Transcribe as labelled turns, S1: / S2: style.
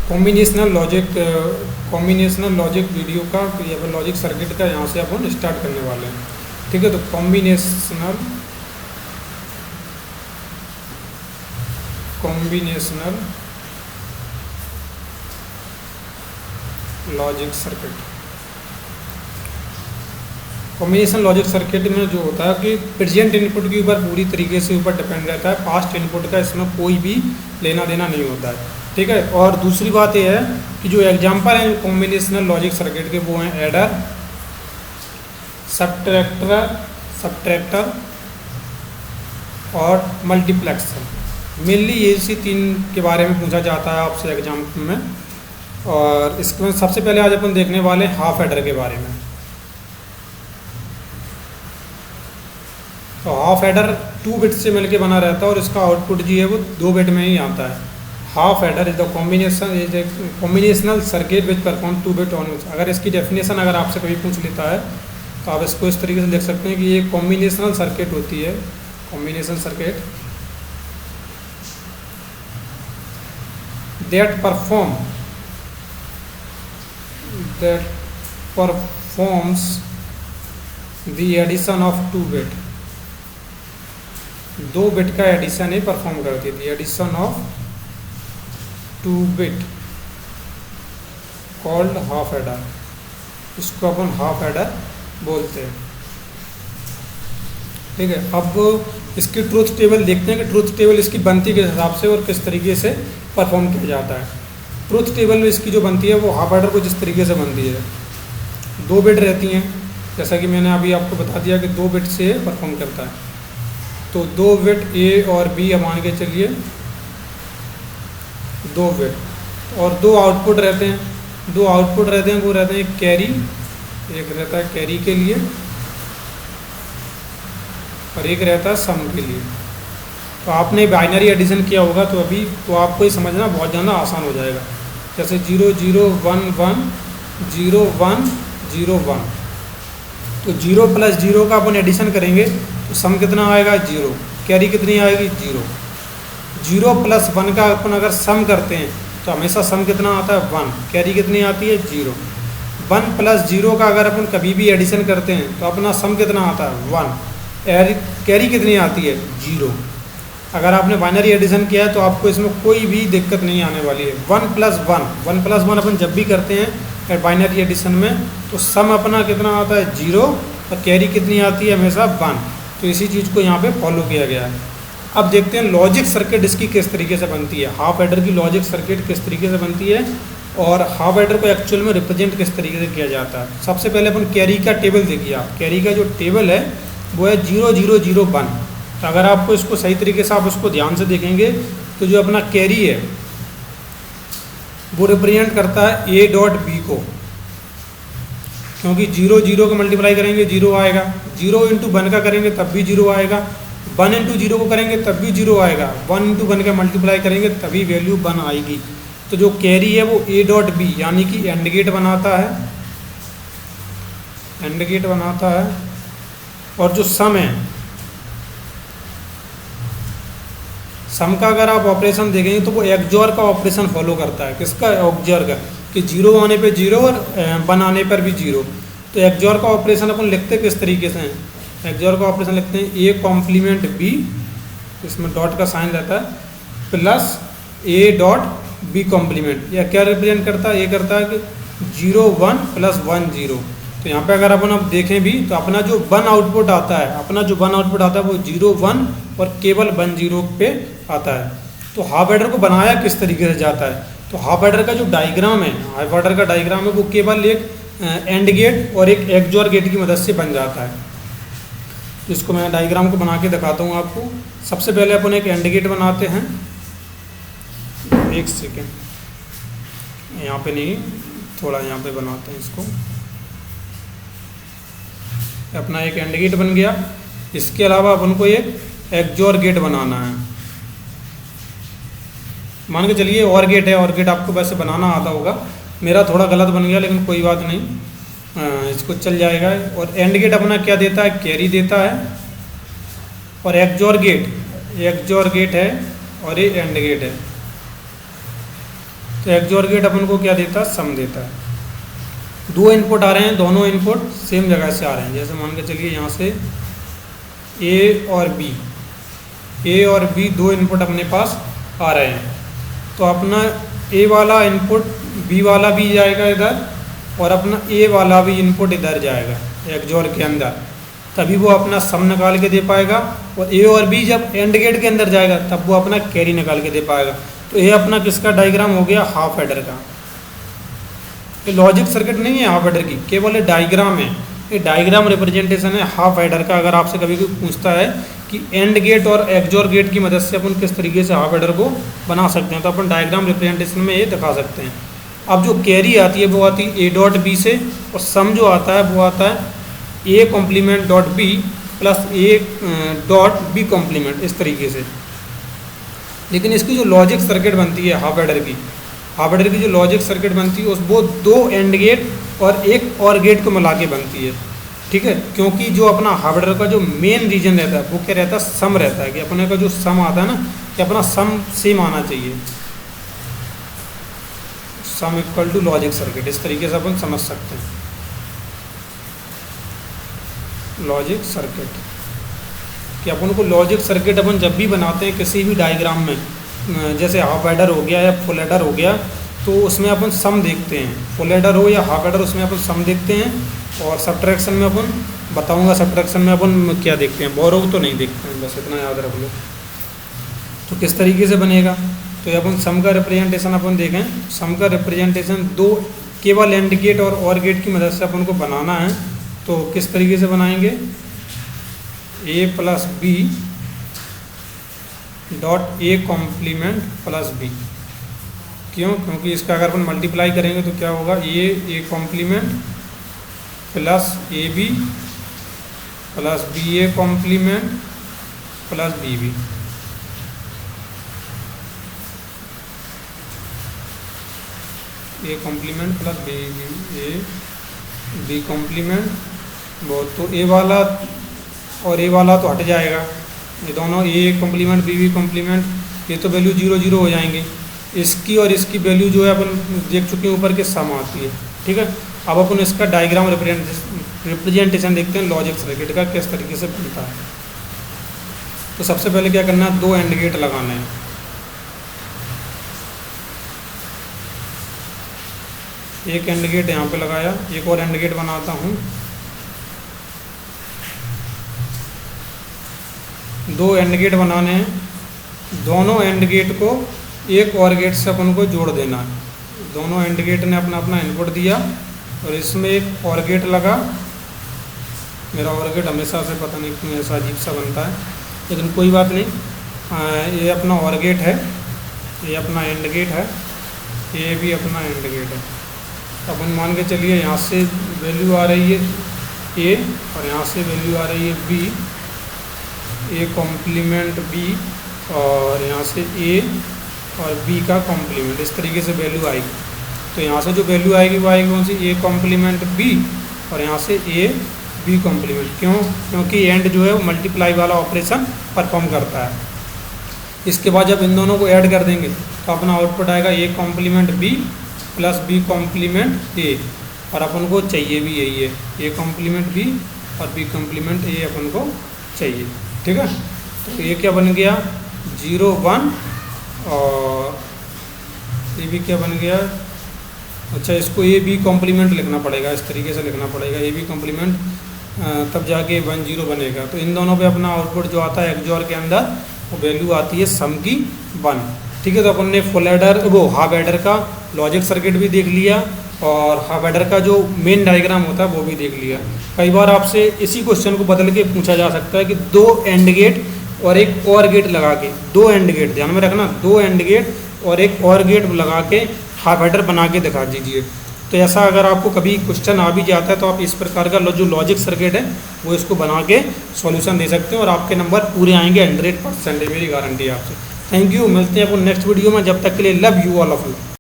S1: Combinational logic video का या फिर लॉजिक सर्किट का यहाँ से अपन स्टार्ट करने वाले हैं। ठीक है, तो combinational logic circuit. Combination logic circuit में जो होता है कि प्रेजेंट इनपुट के ऊपर पूरी तरीके से ऊपर डिपेंड रहता है, पास्ट इनपुट का इसमें कोई भी लेना देना नहीं होता है। ठीक है, और दूसरी बात यह है कि जो एग्जांपल हैं कॉम्बिनेशनल लॉजिक सर्किट के वो हैं एडर, सब्ट्रैक्टर और मल्टीप्लेक्सर। मेनली ये इसी तीन के बारे में पूछा जाता है आपसे एग्जाम में। और इसमें सबसे पहले आज अपन देखने वाले हैं हाफ एडर के बारे में। तो हाफ एडर 2 बिट से मिलके बना रहता है और इसका आउटपुट जो है वो 2 बिट में ही आता है। Half adder is the combinational circuit which perform 2 bit on. अगर इसकी डेफिनेशन अगर आपसे कभी पूछ लेता है तो आप इसको इस तरीके से देख सकते हैं कि ये कॉम्बिनेशनल सर्किट होती है। Combination circuit that performs the addition of 2 bit। 2 bit का एडिशन ही परफॉर्म करती थी, addition of 2 bit called half adder. इसको अपन हाफ एडर बोलते हैं। ठीक है, अब इसकी ट्रूथ टेबल देखते हैं कि ट्रूथ टेबल इसकी बनती के हिसाब से और किस तरीके से परफॉर्म किया जाता है। ट्रूथ टेबल में इसकी जो बनती है वो हाफ एडर को जिस तरीके से बनती है, 2 बिट रहती हैं, जैसा कि मैंने अभी आपको बता दिया कि 2 बिट से परफॉर्म करता है। तो 2 बिट ए और बी मान के चलिए 2 बिट, और 2 आउटपुट रहते हैं। 2 आउटपुट रहते हैं, वो रहते हैं कैरी, एक रहता है कैरी के लिए और एक रहता है सम के लिए। तो आपने बाइनरी एडिशन किया होगा तो अभी तो आपको ये समझना बहुत ज़्यादा आसान हो जाएगा। जैसे 0 0 1 1 0 1 0 1, तो 0 + 0 का अपन एडिशन करेंगे तो सम कितना आएगा 0, कैरी कितनी आएगी 0। 0 + 1 का अपन अगर सम करते हैं तो हमेशा सम कितना आता है 1, कैरी कितनी आती है 0। 1 + 0 का अगर अपन कभी भी एडिशन करते हैं तो अपना सम कितना आता है 1, कैरी कितनी आती है 0। अगर आपने बाइनरी एडिशन किया है तो आपको इसमें कोई भी दिक्कत नहीं आने वाली है। 1 + 1 अपन जब भी करते हैं बाइनरी एडिशन में तो सम अपना कितना आता है 0 और कैरी कितनी आती है हमेशा 1। तो इसी चीज़ को यहाँ पे फॉलो किया गया है। अब देखते हैं लॉजिक सर्किट इसकी किस तरीके से बनती है, हाफ एडर की लॉजिक सर्किट किस तरीके से बनती है और हाफ एडर को एक्चुअल में रिप्रेजेंट किस तरीके से किया जाता है। सबसे पहले अपन कैरी का टेबल देखिए। आप कैरी का जो टेबल है वो है 0 0 0 1। तो अगर आपको इसको सही तरीके से आप उसको ध्यान से देखेंगे तो जो अपना कैरी है वो रिप्रेजेंट करता है A डॉट B को, क्योंकि 0 0 को मल्टीप्लाई करेंगे 0 आएगा, 0 × 1 का करेंगे तब भी 0 आएगा, 1 × 0 को करेंगे तब भी 0 आएगा, 1 × 1 का मल्टीप्लाई करेंगे तभी वैल्यू 1 आएगी। तो जो कैरी है वो A डॉट B यानी कि एंड गेट बनाता है, एंड गेट बनाता है। और जो सम है, सम का अगर आप ऑपरेशन देखेंगे तो वो एक्सओर का ऑपरेशन फॉलो करता है। किसका? एक्सओर का, कि 0 आने पे 0 और 1 आने पर भी 0। तो एक्सओर का ऑपरेशन अपन लिखते किस तरीके से हैं? एक्सओर का ऑपरेशन लिखते हैं A कॉम्प्लीमेंट B, इसमें डॉट का साइन रहता है, plus A dot B complement. यह क्या रिप्रेजेंट करता है? ये करता है कि 0 1 + 1 0। तो यहाँ पे अगर अपन अब देखें भी तो अपना जो 1 आउटपुट आता है, अपना जो 1 आउटपुट आता है वो 0 1 और केवल 1 0 पे आता है। तो हाफ एडर को बनाया किस तरीके से जाता है? तो हाफ एडर का जो डायग्राम है, हाफ एडर का डायग्राम है वो केवल एक एंड गेट और एक एक्सओर गेट की मदद से बन जाता है। जिसको मैं डायग्राम को बना के दिखाता हूँ आपको। सबसे पहले अपन एक एंड गेट बनाते हैं, एक सेकेंड, यहाँ पे नहीं, थोड़ा यहाँ पे बनाते हैं इसको। अपना एक एंड गेट बन गया। इसके अलावा अपन को एक एक्सओर गेट बनाना है। मान के चलिए और गेट है, और गेट आपको वैसे बनाना आता होगा, मेरा थोड़ा गलत बन गया लेकिन कोई बात नहीं, इसको चल जाएगा। और एंड गेट अपना क्या देता है? कैरी देता है। और एक्सओर गेट है और ये एंड गेट है। तो एक्सओर गेट अपन को क्या देता है, सम देता है। दो इनपुट आ रहे हैं, दोनों इनपुट सेम जगह से आ रहे हैं। जैसे मान के चलिए यहाँ से ए और बी दो इनपुट अपने पास आ रहे हैं, तो अपना ए वाला इनपुट बी वाला भी जाएगा इधर और अपना ए वाला भी इनपुट इधर जाएगा एक्सओर के अंदर, तभी वो अपना सम निकाल के दे पाएगा। और ए और बी जब एंड गेट के अंदर जाएगा तब वो अपना कैरी निकाल के दे पाएगा। तो ये अपना किसका डायग्राम हो गया, हाफ एडर का। ये लॉजिक सर्किट नहीं है हाफ एडर की, केवल ये डायग्राम है, ये डायग्राम रिप्रेजेंटेशन है हाफ एडर का। अगर आपसे कभी कोई पूछता है कि एंड गेट और एक्सओर गेट की मदद से अपन किस तरीके से हाफ एडर को बना सकते हैं, तो अपन डायग्राम रिप्रेजेंटेशन में ये दिखा सकते हैं। अब जो कैरी आती है वो आती है ए डॉट बी से, और सम जो आता है वो आता है A complement dot B plus A dot B complement, इस तरीके से। लेकिन इसकी जो लॉजिक सर्किट बनती है हाफ एडर की जो लॉजिक सर्किट बनती है वो दो एंड गेट और एक और गेट को मिला के बनती है, ठीक है। क्योंकि जो अपना हाफ एडर का जो मेन रीजन रहता है वो क्या रहता है, सम रहता है, कि अपने का जो सम आता है ना, कि अपना सम सेम आना चाहिए, sum equal to logic circuit. इस तरीके से अपन समझ सकते हैं लॉजिक सर्किट, कि अपन को लॉजिक सर्किट अपन जब भी बनाते हैं किसी भी डायग्राम में, जैसे हाफ एडर हो गया या फुल एडर हो गया, तो उसमें अपन सम देखते हैं। फुल एडर हो या हाफ एडर, उसमें अपन सम देखते हैं। और सब्ट्रैक्शन में अपन बताऊंगा, सब्ट्रैक्शन में अपन क्या देखते हैं, बोरो तो नहीं देखते हैं, बस इतना याद रख लो। तो किस तरीके से बनेगा, तो ये अपन सम का रिप्रेजेंटेशन अपन देखें। सम का रिप्रेजेंटेशन दो केवल एंड गेट और गेट की मदद से अपन को बनाना है। तो किस तरीके से बनाएंगे, A plus B dot A complement plus B. क्यों, क्योंकि इसका अगर अपन मल्टीप्लाई करेंगे तो क्या होगा, A complement plus A B plus B A complement plus B B. A complement plus B B, A B complement, बहुत तो ए वाला और ए वाला तो हट जाएगा, ये दोनों ए कॉम्प्लीमेंट बी कॉम्प्लीमेंट, ये तो वैल्यू 0 0 हो जाएंगे। इसकी और इसकी वैल्यू जो है अपन देख चुके हैं ऊपर के सम आती है, ठीक है। अब अपन इसका डायग्राम रिप्रेजेंटेशन देखते हैं लॉजिक सर्किट का किस तरीके से बनता है। तो सबसे पहले क्या करना है, दो एंड गेट लगाना है। एक एंड गेट यहाँ पे लगाया, एक और एंड गेट बनाता हूँ। दो एंड गेट बनाने हैं, दोनों एंड गेट को एक और गेट से अपन को जोड़ देना है। दोनों एंड गेट ने अपना अपना इनपुट दिया और इसमें एक और गेट लगा। मेरा और गेट हमेशा से पता नहीं क्यों ऐसा अजीब सा बनता है, लेकिन कोई बात नहीं। ये अपना और गेट है, ये अपना एंड गेट है, ये भी अपना एंड गेट है। अपन मान के चलिए यहाँ से वैल्यू आ रही है ए और यहाँ से वैल्यू आ रही है बी, ए कॉम्प्लीमेंट बी, और यहाँ से ए और बी का कॉम्प्लीमेंट, इस तरीके से वैल्यू आएगी। तो यहाँ से जो वैल्यू आएगी वो आएगी कौन सी, ए कॉम्प्लीमेंट बी, और यहाँ से ए बी कॉम्प्लीमेंट। क्यों, क्योंकि एंड जो है वो मल्टीप्लाई वाला ऑपरेशन परफॉर्म करता है। इसके बाद जब इन दोनों को ऐड कर देंगे तो अपना आउटपुट आएगा A complement B plus B complement A, और अपन को चाहिए भी यही है, ए कॉम्प्लीमेंट बी और बी कॉम्प्लीमेंट ए अपन को चाहिए, ठीक है। तो ये क्या बन गया 0 1, और ये भी क्या बन गया, अच्छा इसको ए बी कॉम्प्लीमेंट लिखना पड़ेगा, इस तरीके से लिखना पड़ेगा ए बी कॉम्प्लीमेंट, तब जाके 1 0 बनेगा। तो इन दोनों पे अपना आउटपुट जो आता है एक्सओर के अंदर वो वैल्यू आती है सम की 1, ठीक है। तो अपन ने फुल एडर वो हाफ एडर का लॉजिक सर्किट भी देख लिया और हाफ एडर का जो मेन डायग्राम होता है वो भी देख लिया। कई बार आपसे इसी क्वेश्चन को बदल के पूछा जा सकता है कि दो एंड गेट और एक और गेट लगा के, दो एंड गेट ध्यान में रखना, दो एंड गेट और एक और गेट लगा के हाफ एडर बना के दिखा दीजिए। तो ऐसा अगर आपको कभी क्वेश्चन आ भी जाता है तो आप इस प्रकार का जो लॉजिक सर्किट है वो इसको बना के सॉल्यूशन दे सकते हैं और आपके नंबर पूरे आएंगे 100%, मेरी गारंटी है आपसे। थैंक यू, मिलते हैं अपन नेक्स्ट वीडियो में, जब तक के लिए love you all of you.